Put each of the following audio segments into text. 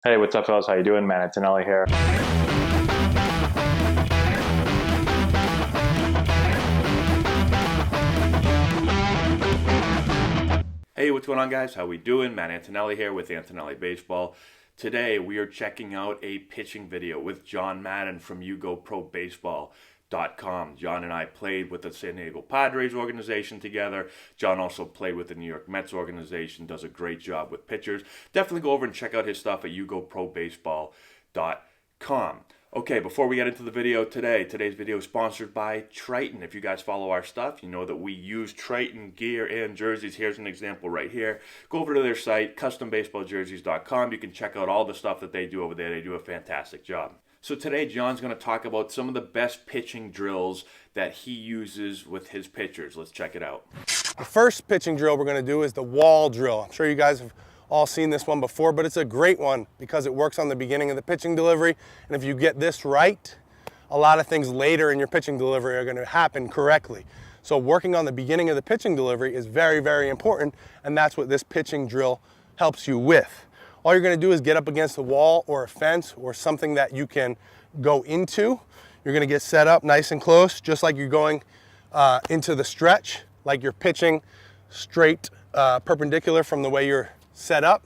Hey, what's up, fellas? How you doing, man? Antonelli here. Hey, what's going on, guys? How we doing? Matt Antonelli here with Antonelli Baseball. Today we are checking out a pitching video with John Madden from YouGoProBaseball.com. John and I played with the San Diego Padres organization together. John also played with the New York Mets organization, does a great job with pitchers. Definitely go over and check out his stuff at YouGoProBaseball.com. Okay, before we get into the video today's video is sponsored by Triton. If you guys follow our stuff, you know that we use Triton gear and jerseys. Here's an example right here. Go over to their site, custombaseballjerseys.com. You can check out all the stuff that they do over there. They do a fantastic job. So today, John's going to talk about some of the best pitching drills that he uses with his pitchers. Let's check it out. The first pitching drill we're going to do is the wall drill. I'm sure you guys have all seen this one before, but it's a great one because it works on the beginning of the pitching delivery. And if you get this right, a lot of things later in your pitching delivery are going to happen correctly. So working on the beginning of the pitching delivery is very, very important, and that's what this pitching drill helps you with. All you're going to do is get up against a wall or a fence or something that you can go into. You're going to get set up nice and close, just like you're going into the stretch, like you're pitching straight perpendicular from the way you're set up,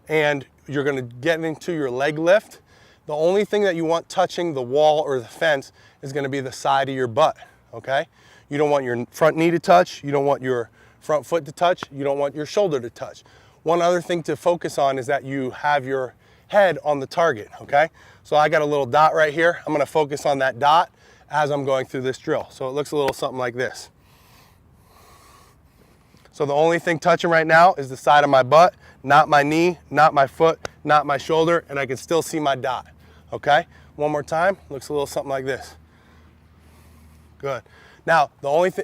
and you're going to get into your leg lift. The only thing that you want touching the wall or the fence is going to be the side of your butt, okay? You don't want your front knee to touch, you don't want your front foot to touch, you don't want your shoulder to touch. One other thing to focus on is that you have your head on the target, okay? So I got a little dot right here. I'm going to focus on that dot as I'm going through this drill. So it looks a little something like this. So the only thing touching right now is the side of my butt, not my knee, not my foot, not my shoulder, and I can still see my dot, okay? One more time, looks a little something like this. Good. Now,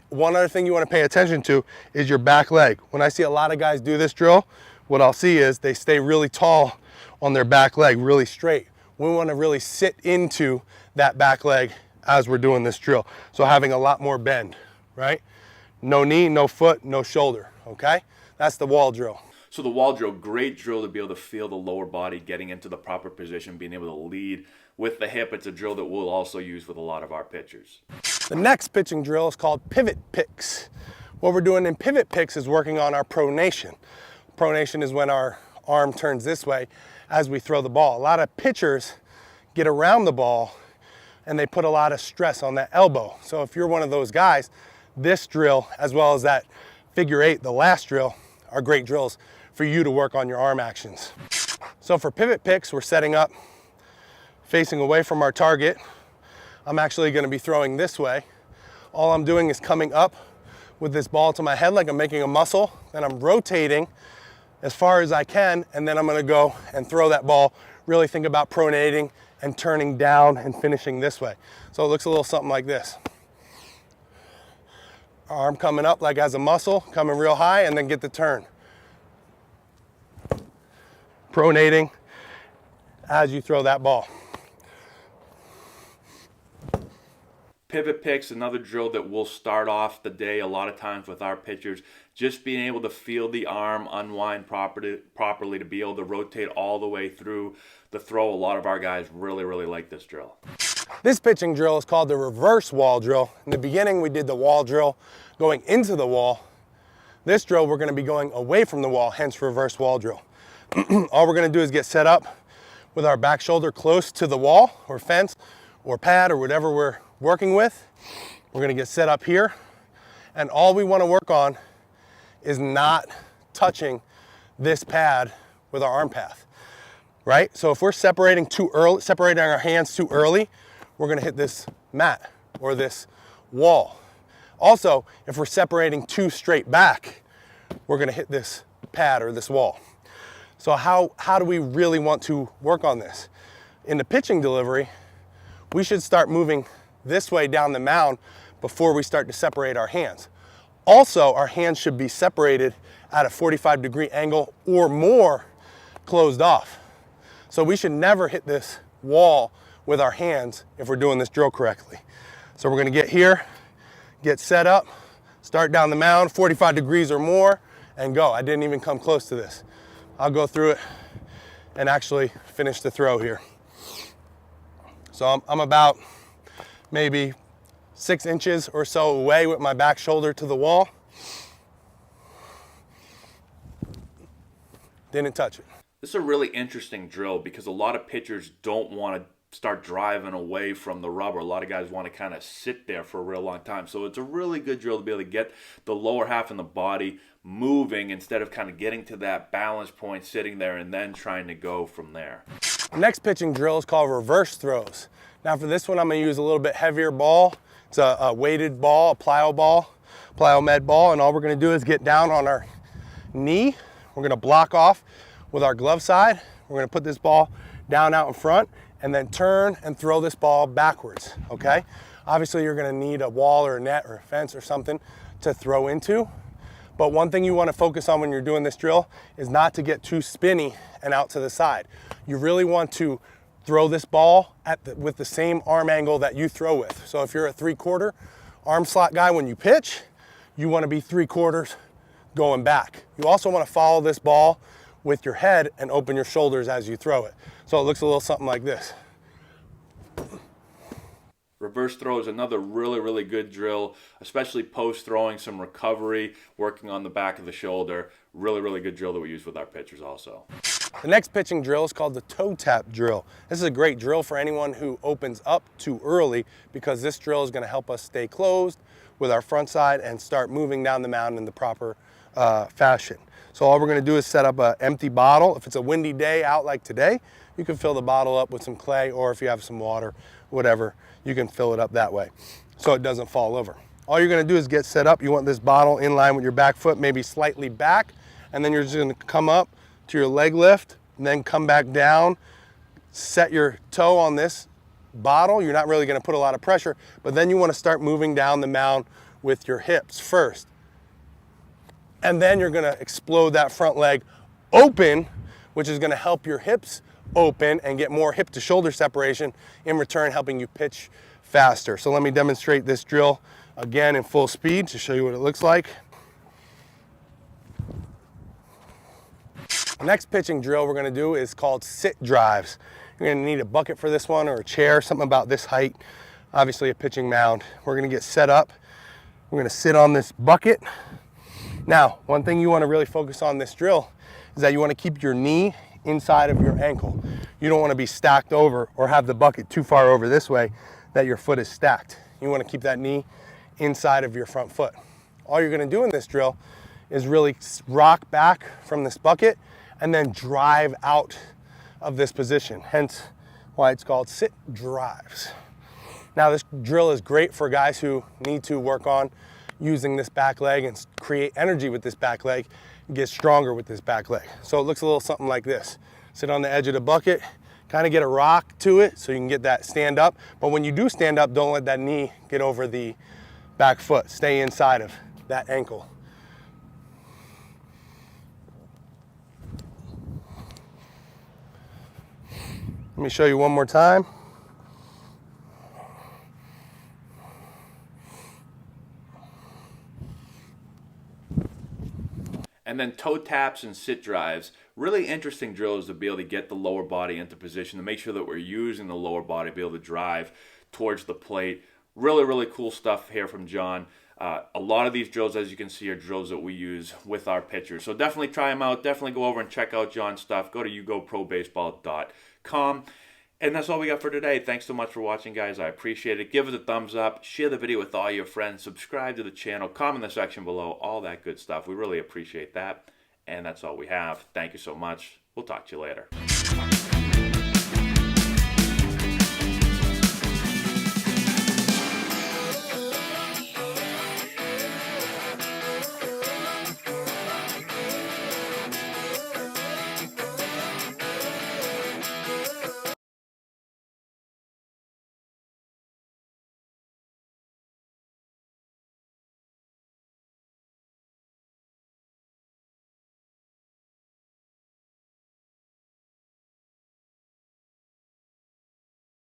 one other thing you want to pay attention to is your back leg. When I see a lot of guys do this drill, what I'll see is they stay really tall on their back leg, really straight. We want to really sit into that back leg as we're doing this drill. So having a lot more bend, right? No knee, no foot, no shoulder, okay? That's the wall drill. So the wall drill, great drill to be able to feel the lower body getting into the proper position, being able to lead with the hip. It's a drill that we'll also use with a lot of our pitchers. The next pitching drill is called pivot picks. What we're doing in pivot picks is working on our pronation. Pronation is when our arm turns this way as we throw the ball. A lot of pitchers get around the ball and they put a lot of stress on that elbow. So if you're one of those guys, this drill, as well as that figure eight, the last drill, are great drills for you to work on your arm actions. So for pivot picks, we're setting up facing away from our target. I'm actually going to be throwing this way. All I'm doing is coming up with this ball to my head like I'm making a muscle, then I'm rotating as far as I can, and then I'm going to go and throw that ball. Really think about pronating and turning down and finishing this way. So it looks a little something like this. Arm coming up like as a muscle, coming real high, and then get the turn. Pronating as you throw that ball. Pivot picks, another drill that we'll start off the day a lot of times with our pitchers. Just being able to feel the arm unwind properly to be able to rotate all the way through the throw. A lot of our guys really, really like this drill. This pitching drill is called the reverse wall drill. In the beginning, we did the wall drill going into the wall. This drill, we're going to be going away from the wall, hence reverse wall drill. All we're going to do is get set up with our back shoulder close to the wall or fence or pad or whatever we're working with. We're going to get set up here, and all we want to work on is not touching this pad with our arm path, right? So if we're separating too early, separating our hands too early, we're going to hit this mat or this wall. Also, if we're separating too straight back, we're going to hit this pad or this wall. So how do we really want to work on this? In the pitching delivery, we should start moving this way down the mound before we start to separate our hands. Also, our hands should be separated at a 45-degree angle or more closed off. So we should never hit this wall with our hands if we're doing this drill correctly. So we're gonna get here, get set up, start down the mound, 45 degrees or more, and go. I didn't even come close to this. I'll go through it and actually finish the throw here. So I'm about maybe 6 inches or so away with my back shoulder to the wall. Didn't touch it. This is a really interesting drill because a lot of pitchers don't want to start driving away from the rubber. A lot of guys want to kind of sit there for a real long time. So it's a really good drill to be able to get the lower half of the body moving instead of kind of getting to that balance point, sitting there, and then trying to go from there. The next pitching drill is called reverse throws. Now for this one, I'm going to use a little bit heavier ball. It's a weighted ball, a plyomed ball, and all we're going to do is get down on our knee. We're going to block off with our glove side. We're going to put this ball down out in front and then turn and throw this ball backwards, okay? Obviously, you're going to need a wall or a net or a fence or something to throw into. But one thing you want to focus on when you're doing this drill is not to get too spinny and out to the side. You really want to throw this ball with the same arm angle that you throw with. So if you're a 3/4 arm slot guy when you pitch, you want to be 3/4 going back. You also want to follow this ball with your head and open your shoulders as you throw it. So it looks a little something like this. Reverse throw is another really good drill, especially post throwing, some recovery, working on the back of the shoulder. Really good drill that we use with our pitchers also. The next pitching drill is called the toe tap drill. This is a great drill for anyone who opens up too early because this drill is going to help us stay closed with our front side and start moving down the mound in the proper fashion. So all we're going to do is set up an empty bottle. If it's a windy day out like today, you can fill the bottle up with some clay, or if you have some water, whatever, you can fill it up that way so it doesn't fall over. All you're going to do is get set up. You want this bottle in line with your back foot, maybe slightly back, and then you're just going to come up to your leg lift and then come back down, set your toe on this bottle. You're not really going to put a lot of pressure, but then you want to start moving down the mound with your hips first. And then you're going to explode that front leg open, which is going to help your hips open and get more hip to shoulder separation, in return helping you pitch faster. So let me demonstrate this drill again in full speed to show you what it looks like. The next pitching drill we're going to do is called sit drives. You're going to need a bucket for this one, or a chair, something about this height, obviously a pitching mound. We're going to get set up. We're going to sit on this bucket. Now, one thing you want to really focus on this drill is that you want to keep your knee inside of your ankle. You don't want to be stacked over or have the bucket too far over this way that your foot is stacked. You want to keep that knee inside of your front foot. All you're going to do in this drill is really rock back from this bucket and then drive out of this position, hence why it's called sit drives. Now this drill is great for guys who need to work on using this back leg and create energy with this back leg, get stronger with this back leg. So it looks a little something like this. Sit on the edge of the bucket, kind of get a rock to it so you can get that stand up. But when you do stand up, don't let that knee get over the back foot. Stay inside of that ankle. Let me show you one more time. And then toe taps and sit drives, really interesting drills to be able to get the lower body into position, to make sure that we're using the lower body to be able to drive towards the plate. Really cool stuff here from John. A lot of these drills, as you can see, are drills that we use with our pitchers. So definitely try them out. Definitely go over and check out John's stuff. Go to yougoprobaseball.com. And that's all we got for today. Thanks so much for watching, guys. I appreciate it. Give us a thumbs up. Share the video with all your friends. Subscribe to the channel. Comment in the section below. All that good stuff. We really appreciate that. And that's all we have. Thank you so much. We'll talk to you later.